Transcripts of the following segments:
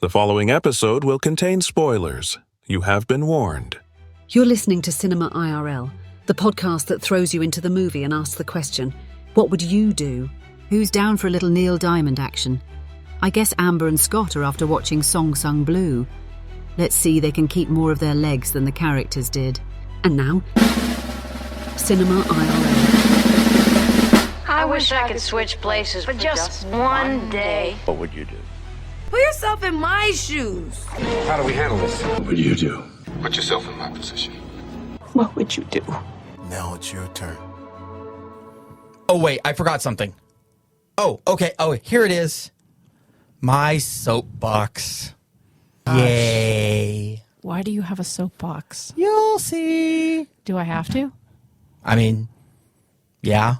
The following episode will contain spoilers. You have been warned. You're listening to Cinema IRL, the podcast that throws you into the movie and asks the question, what would you do? Who's down for a little Neil Diamond action? I guess Amber and Scott are after watching Song Sung Blue. Let's see they can keep more of their legs than the characters did. And now, Cinema IRL. I wish I could switch places for just one day. What would you do? Put yourself in my shoes. How do we handle this? What would you do? Put yourself in my position. What would you do? Now it's your turn. Oh, wait, I forgot something. Oh, okay. Oh, here it is. My soapbox. Yay. Why do you have a soapbox? You'll see. Do I have to? I mean, yeah.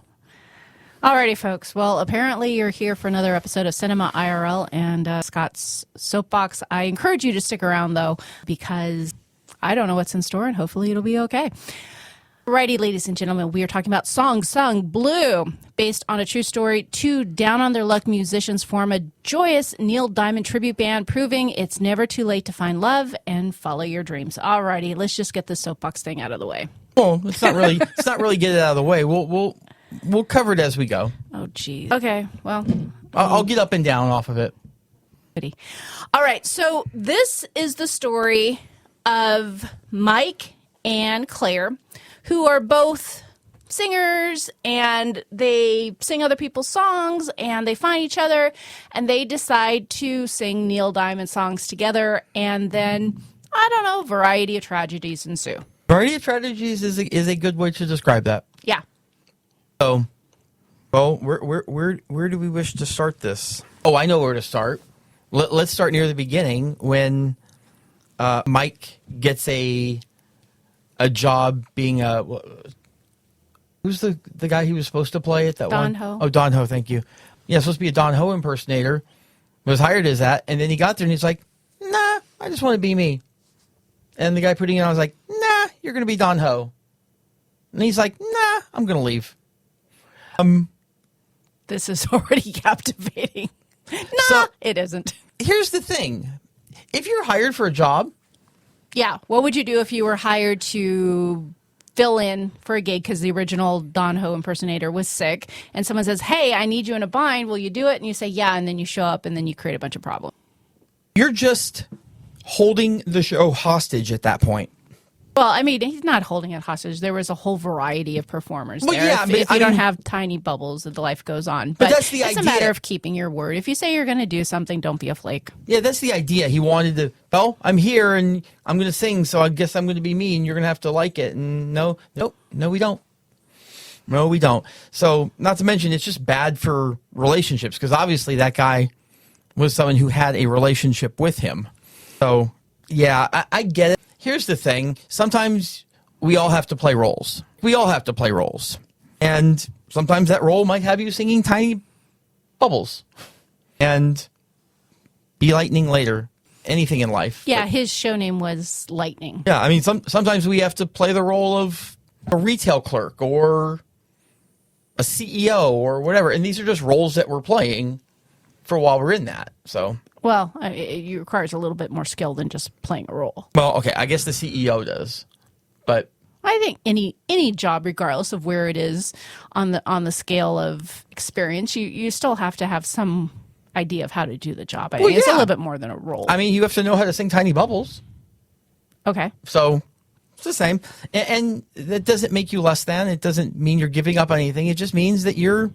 Alrighty, folks. Well, apparently you're here for another episode of Cinema IRL and Scott's Soapbox. I encourage you to stick around, though, because I don't know what's in store, and hopefully it'll be okay. Alrighty, ladies and gentlemen, we are talking about Song Sung Blue. Based on a true story, two down-on-their-luck musicians form a joyous Neil Diamond tribute band, proving it's never too late to find love and follow your dreams. Alrighty, let's just get this soapbox thing out of the way. Well, it's not really get it out of the way. We'll cover it as we go. Oh, geez. Okay, well. I'll get up and down off of it. All right, so this is the story of Mike and Claire, who are both singers, and they sing other people's songs, and they find each other, and they decide to sing Neil Diamond songs together, and then, I don't know, variety of tragedies ensue. Variety of tragedies is a good way to describe that. Yeah. So, well, where do we wish to start this? Oh, I know where to start. Let's start near the beginning when Mike gets a job being who's the guy he was supposed to play at that Don one? Ho. Oh, Don Ho, thank you. Yeah, supposed to be a Don Ho impersonator. Was hired as that, and then he got there and he's like, nah, I just want to be me. And the guy putting it on was like, nah, you're going to be Don Ho. And he's like, nah, I'm going to leave. This is already captivating. No, it isn't. Here's the thing. If you're hired for a job. Yeah. What would you do if you were hired to fill in for a gig because the original Don Ho impersonator was sick, and someone says, hey, I need you in a bind. Will you do it? And you say, yeah. And then you show up and then you create a bunch of problems. You're just holding the show hostage at that point. Well, I mean, he's not holding it hostage. There was a whole variety of performers there. Yeah, if you don't have tiny bubbles, the life goes on. But that's the idea. It's a matter of keeping your word. If you say you're going to do something, don't be a flake. Yeah, that's the idea. He wanted to, well, I'm here and I'm going to sing, so I guess I'm going to be me and you're going to have to like it. And no, we don't. No, we don't. So, not to mention, it's just bad for relationships because obviously that guy was someone who had a relationship with him. So, yeah, I get it. Here's the thing. Sometimes we all have to play roles. And sometimes that role might have you singing tiny bubbles. And be lightning later. Anything in life. Yeah, his show name was Lightning. Yeah, I mean, sometimes we have to play the role of a retail clerk or a CEO or whatever. And these are just roles that we're playing for while we're in that. So... Well, it requires a little bit more skill than just playing a role. Well, okay, I guess the CEO does, but I think any job, regardless of where it is on the scale of experience, you still have to have some idea of how to do the job. I mean, it's a little bit more than a role. I mean, you have to know how to sing tiny bubbles. Okay. So it's the same, and that doesn't make you less than. It doesn't mean you're giving up on anything. It just means that you're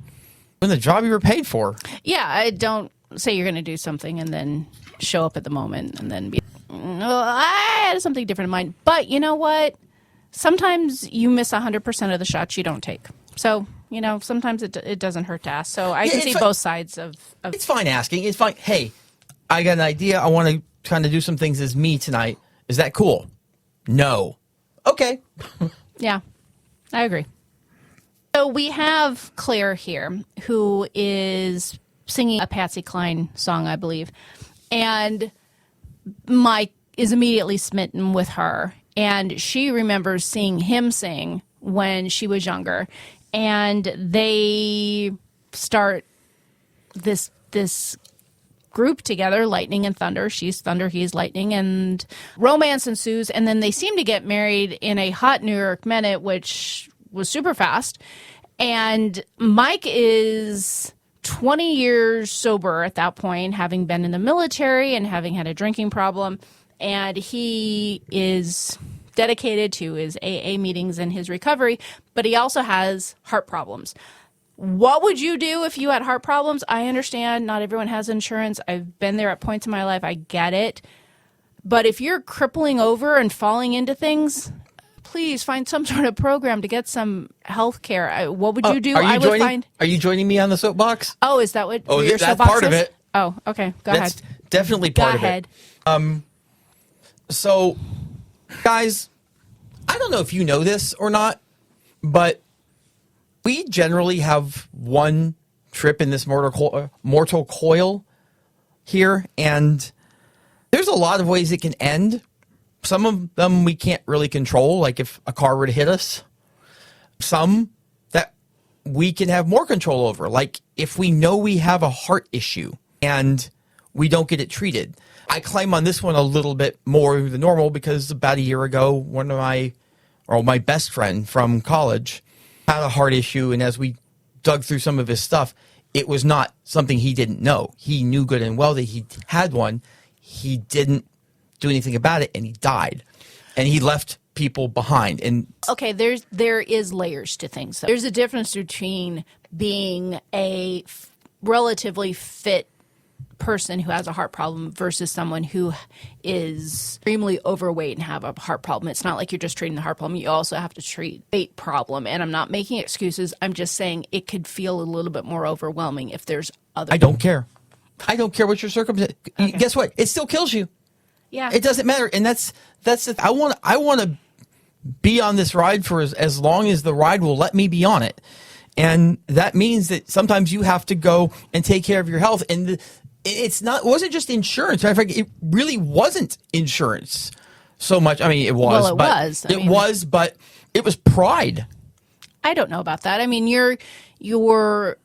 doing the job you were paid for. Yeah, I don't say you're going to do something and then show up at the moment and then be, oh, I had something different in mind. But you know what? Sometimes you miss 100% of the shots you don't take. So, sometimes it doesn't hurt to ask. So I can see both sides of... It's fine asking. It's fine. Hey, I got an idea. I want to kind of do some things as me tonight. Is that cool? No. Okay. Yeah, I agree. So we have Claire here, who is singing a Patsy Cline song, I believe. And Mike is immediately smitten with her. And she remembers seeing him sing when she was younger. And they start this group together, Lightning and Thunder. She's Thunder, he's Lightning, and romance ensues. And then they seem to get married in a hot New York minute, which was super fast. And Mike is 20 years sober at that point, having been in the military and having had a drinking problem. And he is dedicated to his AA meetings and his recovery, but he also has heart problems. What would you do if you had heart problems? I understand not everyone has insurance. I've been there at points in my life. I get it. But if you're crippling over and falling into things, please find some sort of program to get some health care. What would you do? Are you joining me on the soapbox? Oh, is that what your that's soapbox part is? of it. Oh, okay. Go That's ahead. definitely part of it. So, guys, I don't know if you know this or not, but we generally have one trip in this mortal coil here, and there's a lot of ways it can end. Some of them we can't really control, like if a car were to hit us. Some that we can have more control over, like if we know we have a heart issue and we don't get it treated. I climb on this one a little bit more than normal because about a year ago, my best friend from college had a heart issue, and as we dug through some of his stuff, it was not something he didn't know. He knew good and well that he had one. He didn't do anything about it, and he died. And he left people behind. And okay, there is layers to things. There's a difference between being a relatively fit person who has a heart problem versus someone who is extremely overweight and have a heart problem. It's not like you're just treating the heart problem. You also have to treat weight problem. And I'm not making excuses. I'm just saying it could feel a little bit more overwhelming if there's other. I don't care. I don't care what your circumstance. Okay. Guess what? It still kills you. Yeah. It doesn't matter. And that's I want to be on this ride for as long as the ride will let me be on it. And that means that sometimes you have to go and take care of your health. And it wasn't just insurance. Matter of fact, it really wasn't insurance so much. I mean, it was. Well, it was. But it was pride. I don't know about that. I mean, you're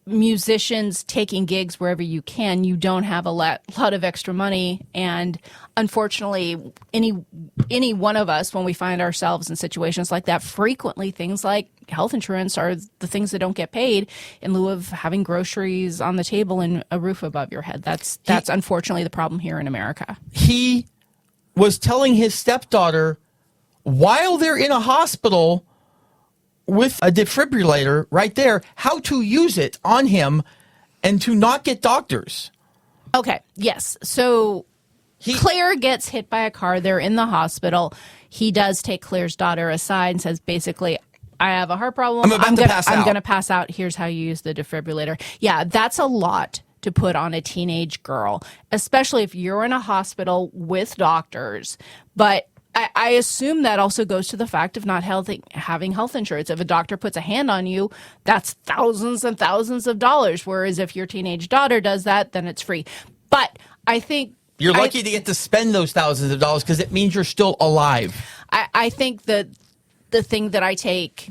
musicians taking gigs wherever you can. You don't have a lot of extra money, and unfortunately, any one of us, when we find ourselves in situations like that, frequently things like health insurance are the things that don't get paid in lieu of having groceries on the table and a roof above your head. That's unfortunately the problem here in America. He was telling his stepdaughter while they're in a hospital with a defibrillator right there, how to use it on him and to not get doctors. Okay, yes. So Claire gets hit by a car. They're in the hospital. He does take Claire's daughter aside and says, basically, I have a heart problem. I'm going to pass out. Here's how you use the defibrillator. Yeah, that's a lot to put on a teenage girl, especially if you're in a hospital with doctors. But I assume that also goes to the fact of not having health insurance. If a doctor puts a hand on you, that's thousands and thousands of dollars. Whereas if your teenage daughter does that, then it's free. But I think you're lucky to get to spend those thousands of dollars because it means you're still alive. I think that the thing that I take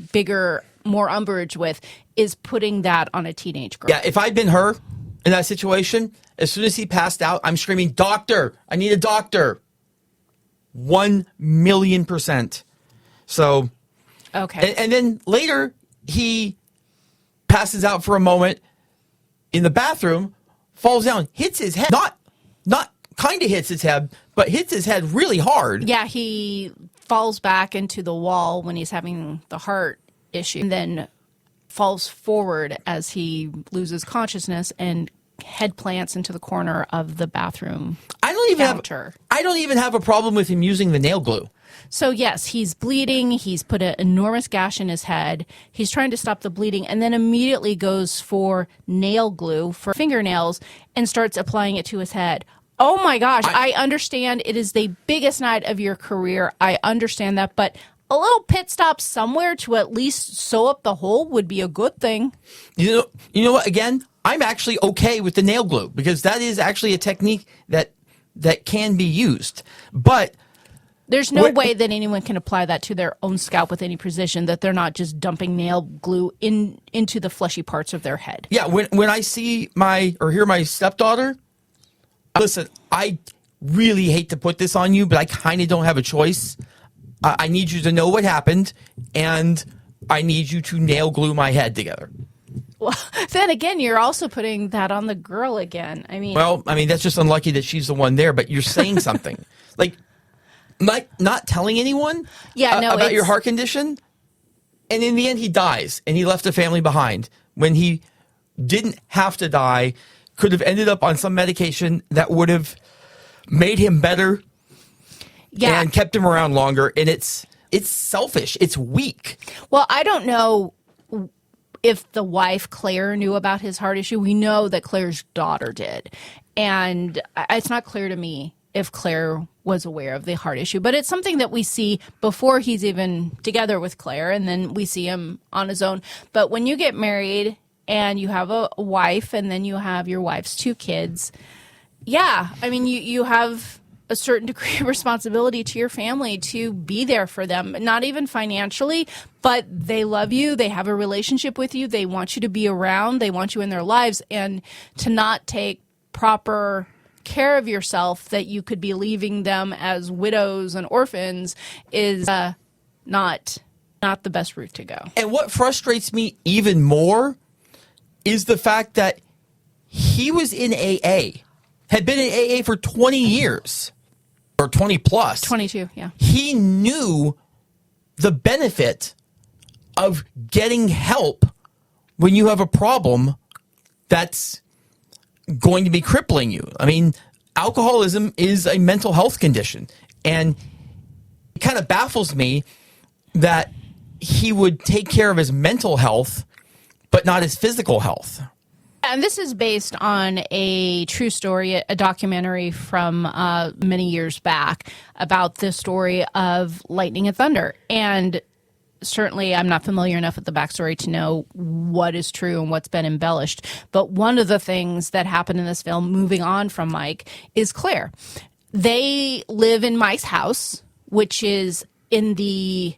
more umbrage with is putting that on a teenage girl. Yeah, if I'd been her in that situation, as soon as he passed out, I'm screaming, "Doctor! I need a doctor!" 1,000,000%. So, okay. And then later he passes out for a moment in the bathroom, falls down, hits his head. Not kind of hits his head, but hits his head really hard. Yeah, he falls back into the wall when he's having the heart issue, and then falls forward as he loses consciousness and head plants into the corner of the bathroom counter. I don't even have a problem with him using the nail glue. So yes, he's bleeding. He's put an enormous gash in his head. He's trying to stop the bleeding and then immediately goes for nail glue for fingernails and starts applying it to his head. Oh my gosh, I understand it is the biggest night of your career. I understand that, but a little pit stop somewhere to at least sew up the hole would be a good thing. You know what? Again, I'm actually okay with the nail glue because that is actually a technique that can be used. But there's no way that anyone can apply that to their own scalp with any precision, that they're not just dumping nail glue into the fleshy parts of their head. Yeah, when I see or hear my stepdaughter Listen, I really hate to put this on you, but I kind of don't have a choice. I need you to know what happened, and I need you to nail glue my head together. Well, then again, you're also putting that on the girl again. Well, that's just unlucky that she's the one there, but you're saying something. Like not telling anyone about your heart condition, and in the end he dies, and he left a family behind when he didn't have to die, could have ended up on some medication that would have made him better and kept him around longer, and it's selfish. It's weak. Well, I don't know if the wife, Claire, knew about his heart issue. We know that Claire's daughter did. And it's not clear to me if Claire was aware of the heart issue. But it's something that we see before he's even together with Claire, and then we see him on his own. But when you get married and you have a wife, and then you have your wife's 2 kids, you have a certain degree of responsibility to your family to be there for them, not even financially, but they love you. They have a relationship with you. They want you to be around. They want you in their lives. And to not take proper care of yourself, that you could be leaving them as widows and orphans, is not the best route to go. And what frustrates me even more is the fact that he was in AA, had been in AA for 20 years. Or 20 plus. 22, yeah. He knew the benefit of getting help when you have a problem that's going to be crippling you. Alcoholism is a mental health condition. And it kind of baffles me that he would take care of his mental health, but not his physical health. And this is based on a true story, a documentary from many years back about the story of lightning and thunder. And certainly I'm not familiar enough with the backstory to know what is true and what's been embellished. But one of the things that happened in this film, moving on from Mike, is Claire. They live in Mike's house, which is in the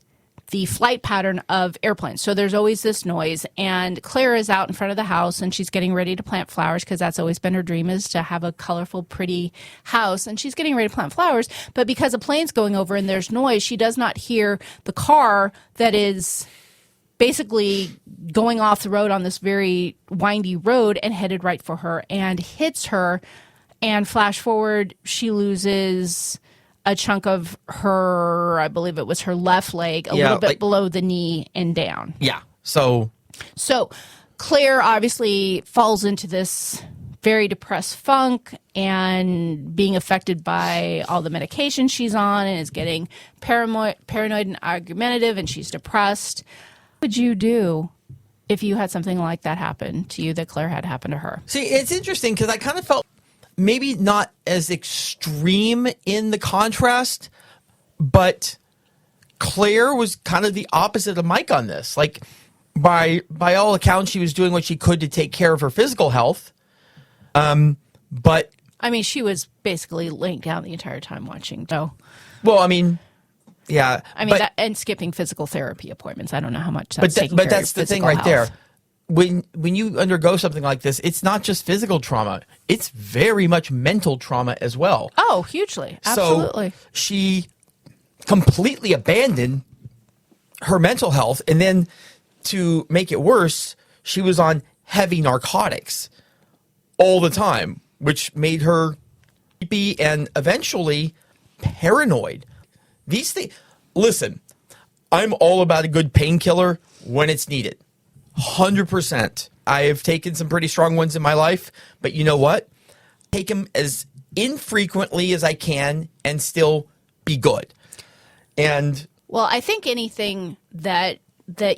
flight pattern of airplanes. So there's always this noise, and Claire is out in front of the house, and she's getting ready to plant flowers, because that's always been her dream, is to have a colorful, pretty house. And she's getting ready to plant flowers, but because a plane's going over and there's noise, she does not hear the car that is basically going off the road on this very windy road and headed right for her, and hits her. And flash forward, she loses a chunk of her, I believe it was her left leg, a little bit below the knee and down. Yeah. So Claire obviously falls into this very depressed funk, and being affected by all the medication she's on, and is getting paranoid and argumentative, and she's depressed. What would you do if you had something like that happen to you that Claire had happen to her? See, it's interesting because I kind of felt maybe not as extreme in the contrast, but Claire was kind of the opposite of Mike on this. Like, by all accounts, she was doing what she could to take care of her physical health. But she was basically laying down the entire time watching. So, well, yeah. And skipping physical therapy appointments. I don't know how much that's taking but care that's of the thing physical right health. there. When you undergo something like this, it's not just physical trauma. It's very much mental trauma as well. Oh, hugely. Absolutely. So she completely abandoned her mental health. And then to make it worse, she was on heavy narcotics all the time, which made her creepy and eventually paranoid. These things, listen, I'm all about a good painkiller when it's needed. 100%. I have taken some pretty strong ones in my life, but you know what? Take them as infrequently as I can and still be good. And well, I think anything that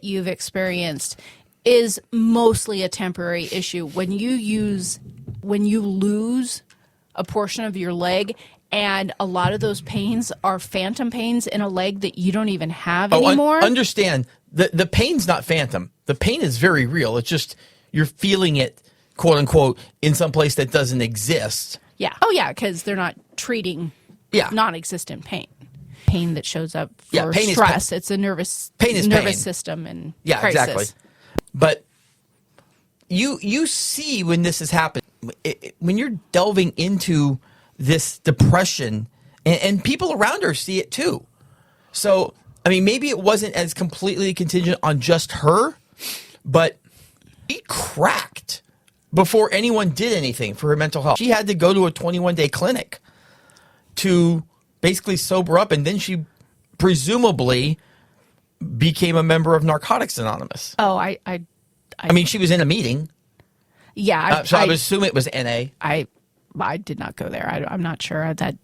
you've experienced is mostly a temporary issue. When you lose a portion of your leg, and a lot of those pains are phantom pains in a leg that you don't even have anymore. Understand, the pain's not phantom. The pain is very real. It's just you're feeling it, quote unquote, in some place that doesn't exist. Yeah. Oh, yeah, because they're not treating non-existent pain. Pain that shows up for stress. It's a nervous system and crisis. Exactly. But you see when this has happened, when you're delving into this depression, and people around her see it too. So, I mean, maybe it wasn't as completely contingent on just her, but she cracked before anyone did anything for her mental health. She had to go to a 21-day clinic to basically sober up, and then she presumably became a member of Narcotics Anonymous. Oh, I mean, she was in a meeting. Yeah. So I would assume it was NA. I did not go there. I'm not sure. That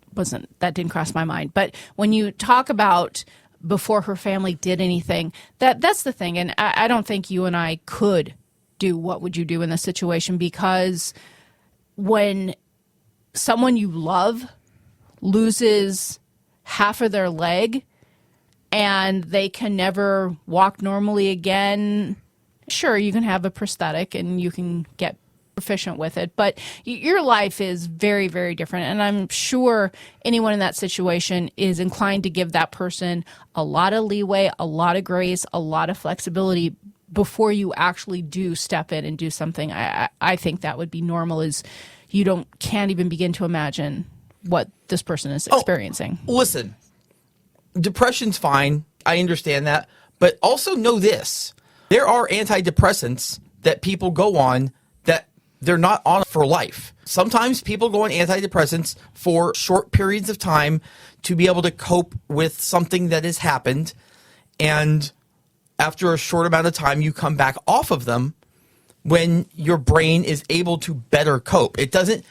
didn't cross my mind. But when you talk about before her family did anything, that's the thing. And I don't think you and I could do what would you do in this situation, because when someone you love loses half of their leg and they can never walk normally again, sure, you can have a prosthetic and you can get proficient with it, but your life is very, very different. And I'm sure anyone in that situation is inclined to give that person a lot of leeway, a lot of grace, a lot of flexibility before you actually do step in and do something. I think that would be normal, is you can't even begin to imagine what this person is experiencing. Listen, depression's fine. I understand that. But also know this. There are antidepressants that people go on that they're not on for life. Sometimes people go on antidepressants for short periods of time to be able to cope with something that has happened. And after a short amount of time, you come back off of them when your brain is able to better cope. It doesn't.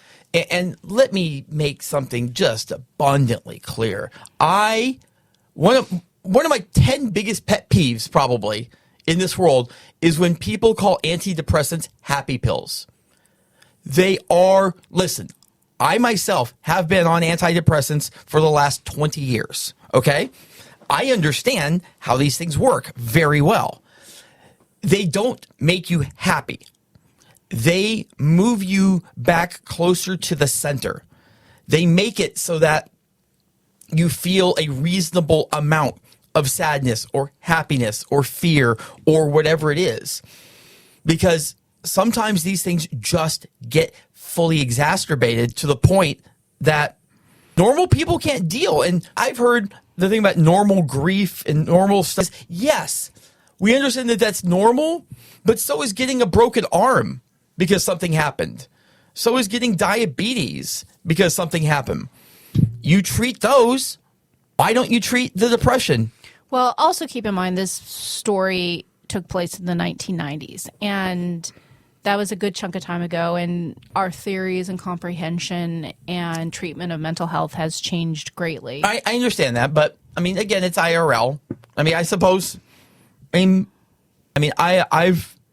And let me make something just abundantly clear. One of my 10 biggest pet peeves probably in this world is when people call antidepressants happy pills. They are, listen, I myself have been on antidepressants for the last 20 years, okay? I understand how these things work very well. They don't make you happy. They move you back closer to the center. They make it so that you feel a reasonable amount of sadness or happiness or fear or whatever it is. Because sometimes these things just get fully exacerbated to the point that normal people can't deal. And I've heard the thing about normal grief and normal stuff. Yes, we understand that that's normal, but so is getting a broken arm because something happened. So is getting diabetes because something happened. You treat those. Why don't you treat the depression? Well, also keep in mind this story took place in the 1990s, and that was a good chunk of time ago, and our theories and comprehension and treatment of mental health has changed greatly. I understand that, but I mean, again, it's IRL. I mean, I suppose.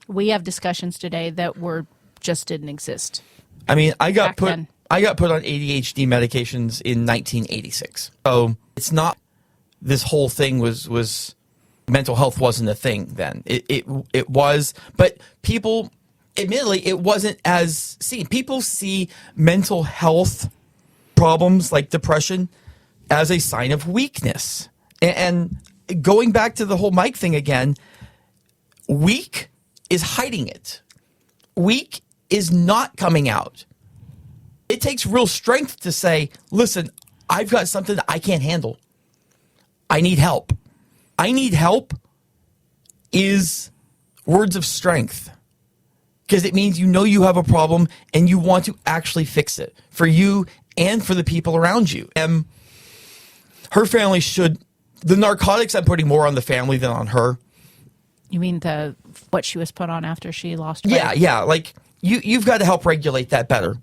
We have discussions today that just didn't exist. I mean, I got put then. on ADHD medications in 1986. So it's not. This whole thing was mental health wasn't a thing then. It was, but people, admittedly, it wasn't as seen. People see mental health problems like depression as a sign of weakness. And going back to the whole Mike thing again, weak is hiding it. Weak is not coming out. It takes real strength to say, listen, I've got something that I can't handle. I need help. I need help is words of strength, because it means you know you have a problem and you want to actually fix it for you and for the people around you. And her family the narcotics, I'm putting more on the family than on her. You mean what she was put on after she lost weight? Yeah. Like you've got to help regulate that better.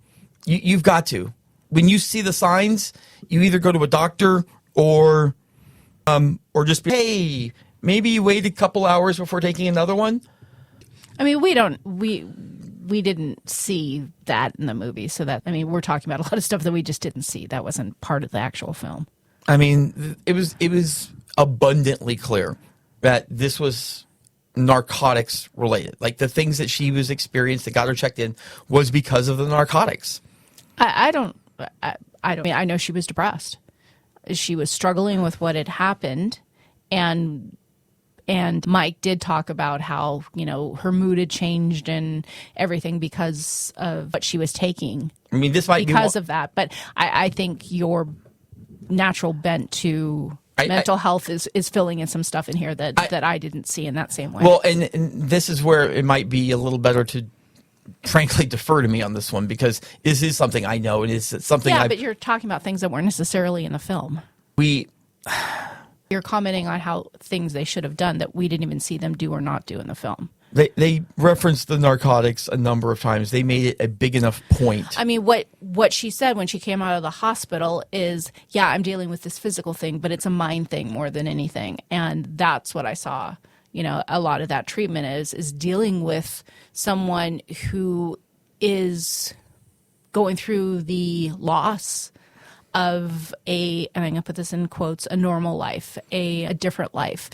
You've got to. When you see the signs, you either go to a doctor or just be, hey, maybe you wait a couple hours before taking another one. I mean, we didn't see that in the movie, so that, I mean, we're talking about a lot of stuff that we just didn't see. That wasn't part of the actual film. I mean, it was abundantly clear that this was narcotics related. Like the things that she was experienced that got her checked in was because of the narcotics. I know she was depressed. She was struggling with what had happened, and And Mike did talk about how, her mood had changed and everything because of what she was taking. I mean, this might because of that. But I think your natural bent to mental health is filling in some stuff in here that I didn't see in that same way. Well, and this is where it might be a little better to frankly defer to me on this one, because this is something I know, and it's something but you're talking about things that weren't necessarily in the film. You're commenting on how things they should have done that we didn't even see them do or not do in the film. They referenced the narcotics a number of times. They made it a big enough point. I mean, what she said when she came out of the hospital is, yeah, I'm dealing with this physical thing, but it's a mind thing more than anything. And that's what I saw. A lot of that treatment is dealing with someone who is going through the loss of and I'm going to put this in quotes, a normal life, a different life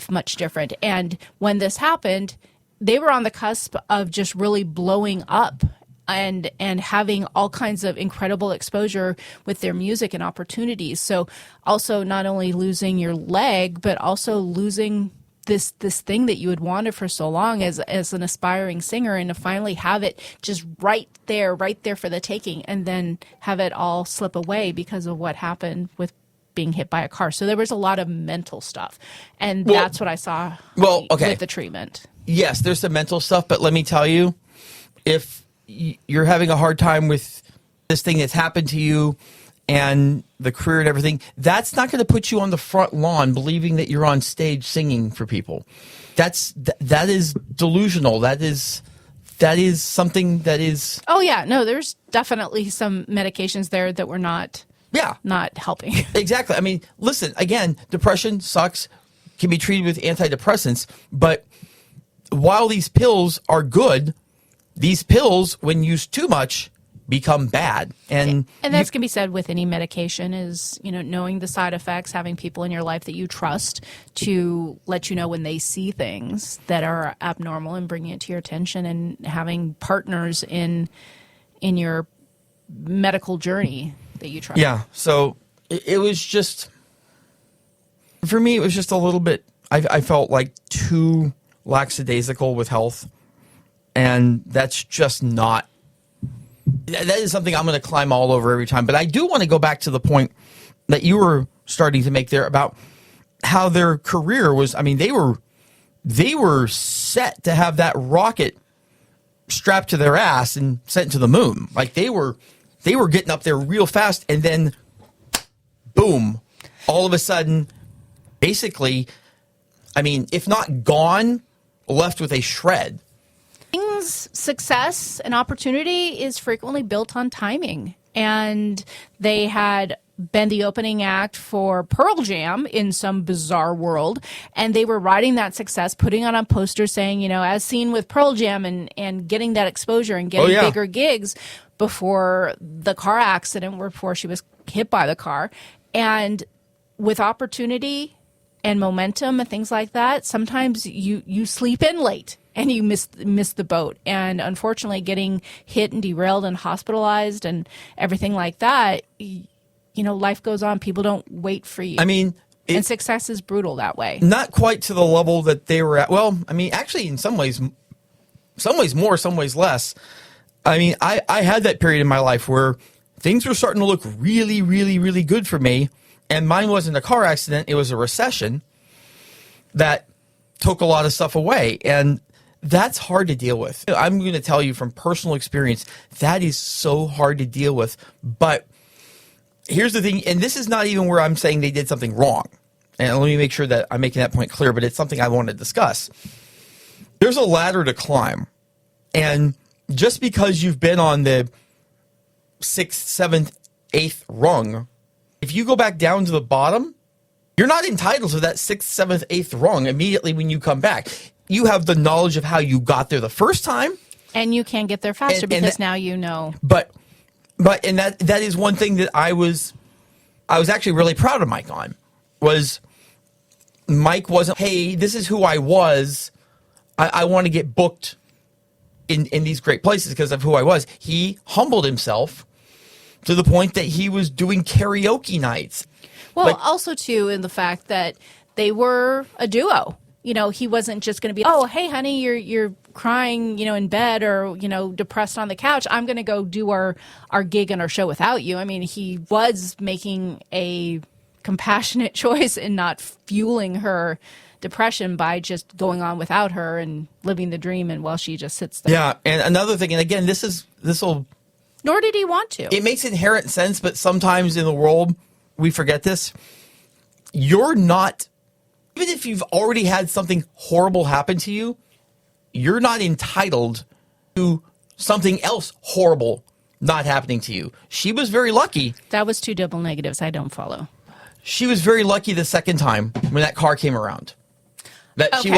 much different. And when this happened, they were on the cusp of just really blowing up and having all kinds of incredible exposure with their music and opportunities. So also not only losing your leg, but also losing this thing that you had wanted for so long as an aspiring singer, and to finally have it just right there for the taking, and then have it all slip away because of what happened with being hit by a car. So there was a lot of mental stuff, and that's what I saw with the treatment. Yes, there's some mental stuff, but let me tell you, if you're having a hard time with this thing that's happened to you and the career and everything, that's not going to put you on the front lawn believing that you're on stage singing for people. That is delusional. That is something that is... Oh, yeah. No, there's definitely some medications there that were not helping. Exactly. I mean, listen, again, depression sucks, can be treated with antidepressants, but while these pills are good, these pills, when used too much, become bad. And that's going to be said with any medication is, knowing the side effects, having people in your life that you trust to let you know when they see things that are abnormal and bringing it to your attention, and having partners in your medical journey that you trust. Yeah. So it was just, for me, it was just a little bit, I felt like too lackadaisical with health. And that's just not, that is something I'm going to climb all over every time. But I do want to go back to the point that you were starting to make there about how their career was. I mean, they were set to have that rocket strapped to their ass and sent to the moon. Like they were getting up there real fast, and then boom, all of a sudden, basically, I mean, if not gone, left with a shred. Success and opportunity is frequently built on timing, and they had been the opening act for Pearl Jam in some bizarre world, and they were riding that success, putting on a poster saying, as seen with Pearl Jam, and getting that exposure and getting bigger gigs before the car accident, before she was hit by the car. And with opportunity and momentum and things like that, sometimes you sleep in late and you miss the boat. And unfortunately, getting hit and derailed and hospitalized and everything like that, life goes on. People don't wait for you. I mean, and success is brutal that way. Not quite to the level that they were at. Well, I mean, actually, in some ways more, some ways less. I mean, I had that period in my life where things were starting to look really, really, really good for me. And mine wasn't a car accident. It was a recession that took a lot of stuff away. And that's hard to deal with. I'm going to tell you from personal experience, that is so hard to deal with. But here's the thing, and this is not even where I'm saying they did something wrong. And let me make sure that I'm making that point clear, but it's something I want to discuss. There's a ladder to climb. And just because you've been on the 6th, 7th, 8th rung, if you go back down to the bottom, you're not entitled to that 6th, 7th, 8th rung immediately when you come back. You have the knowledge of how you got there the first time. And you can get there faster because now you know. But that is one thing that I was actually really proud of Mike on, was Mike wasn't, hey, this is who I was. I want to get booked in these great places because of who I was. He humbled himself to the point that he was doing karaoke nights. Well, also, too, in the fact that they were a duo. he wasn't just going to be, oh, hey, honey, you're crying, in bed or, depressed on the couch. I'm going to go do our gig and our show without you. I mean, he was making a compassionate choice in not fueling her depression by just going on without her and living the dream, and while she just sits there. Yeah, and another thing, and again, this will. Nor did he want to. It makes inherent sense, but sometimes in the world we forget this. You're not, even if you've already had something horrible happen to you, you're not entitled to something else horrible not happening to you. She was very lucky. That was two double negatives I don't follow. She was very lucky the second time when that car came around. She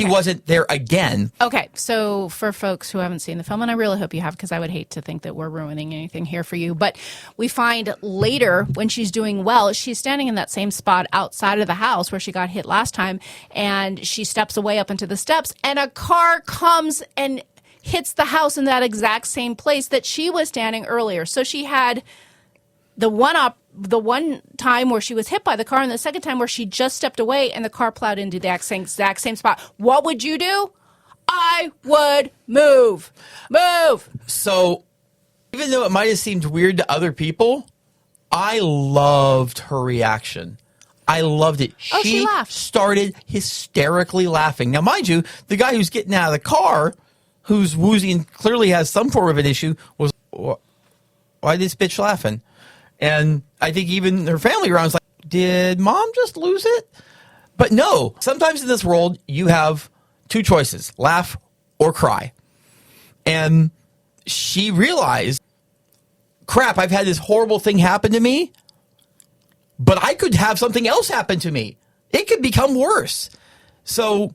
wasn't there again. Okay, so for folks who haven't seen the film, and I really hope you have, because I would hate to think that we're ruining anything here for you, but we find later when she's doing well, she's standing in that same spot outside of the house where she got hit last time, and she steps away up into the steps, and a car comes and hits the house in that exact same place that she was standing earlier. So she had the one time where she was hit by the car, and the second time where she just stepped away and the car plowed into the exact same spot. What would you do? I would move. So even though it might have seemed weird to other people, I loved her reaction. I loved it. Oh, she laughed. Started hysterically laughing. Now, mind you, the guy who's getting out of the car, who's woozy and clearly has some form of an issue, was, why this bitch laughing? And I think even her family around was like, did mom just lose it? But no, sometimes in this world, you have two choices, laugh or cry. And she realized, crap, I've had this horrible thing happen to me, but I could have something else happen to me. It could become worse. So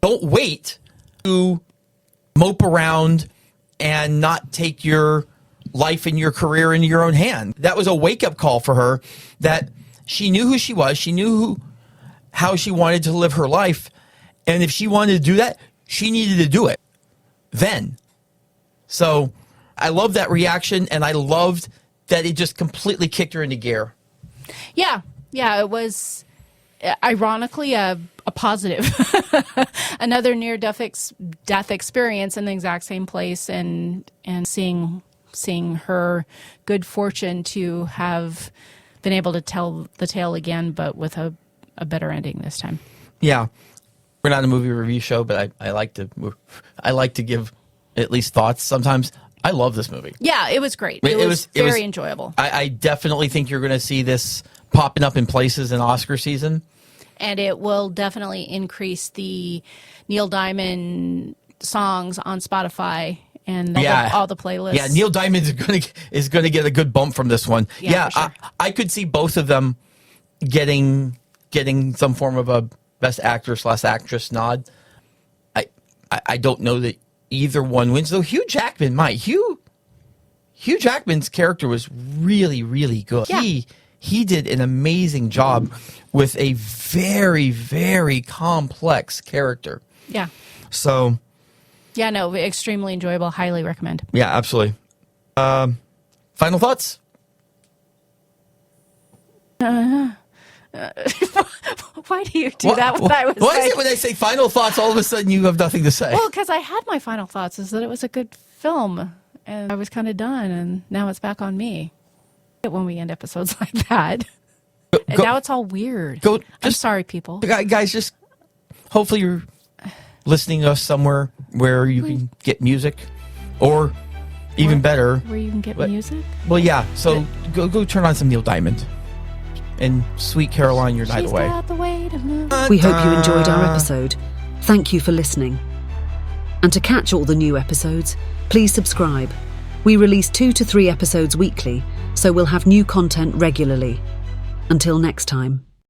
don't wait to mope around and not take your life and your career into your own hand. That was a wake-up call for her, that she knew who she was. She knew how she wanted to live her life. And if she wanted to do that, she needed to do it then. So I love that reaction, and I loved that it just completely kicked her into gear. Yeah, it was ironically a positive. Another near-death experience in the exact same place, and seeing her good fortune to have been able to tell the tale again, but with a better ending this time. Yeah. We're not a movie review show, but I like to give at least thoughts. Sometimes I love this movie. Yeah, it was great. It was very enjoyable. I definitely think you're going to see this popping up in places in Oscar season. And it will definitely increase the Neil Diamond songs on Spotify and all the playlists. Yeah, Neil Diamond is going to get a good bump from this one. Yeah, for sure. I could see both of them getting some form of a Best Actor/Actress nod. I don't know that either one wins, though. Hugh Jackman might. Hugh Jackman's character was really, really good. Yeah. He did an amazing job with a very, very complex character. Yeah. So. Yeah, no, extremely enjoyable. Highly recommend. Yeah, absolutely. Final thoughts? Why do you do that when I was Why is it when I say final thoughts, all of a sudden you have nothing to say? Well, because I had my final thoughts is that it was a good film, and I was kind of done, and now it's back on me. When we end episodes like that. And now it's all weird. I'm sorry, people. Guys, just hopefully you're listening to us somewhere where you can get music, or even better, where you can get music. Well, yeah. So go turn on some Neil Diamond and Sweet Caroline, Your Night Away. Got the way to move. We hope you enjoyed our episode. Thank you for listening. And to catch all the new episodes, please subscribe. We release 2 to 3 episodes weekly, so we'll have new content regularly. Until next time.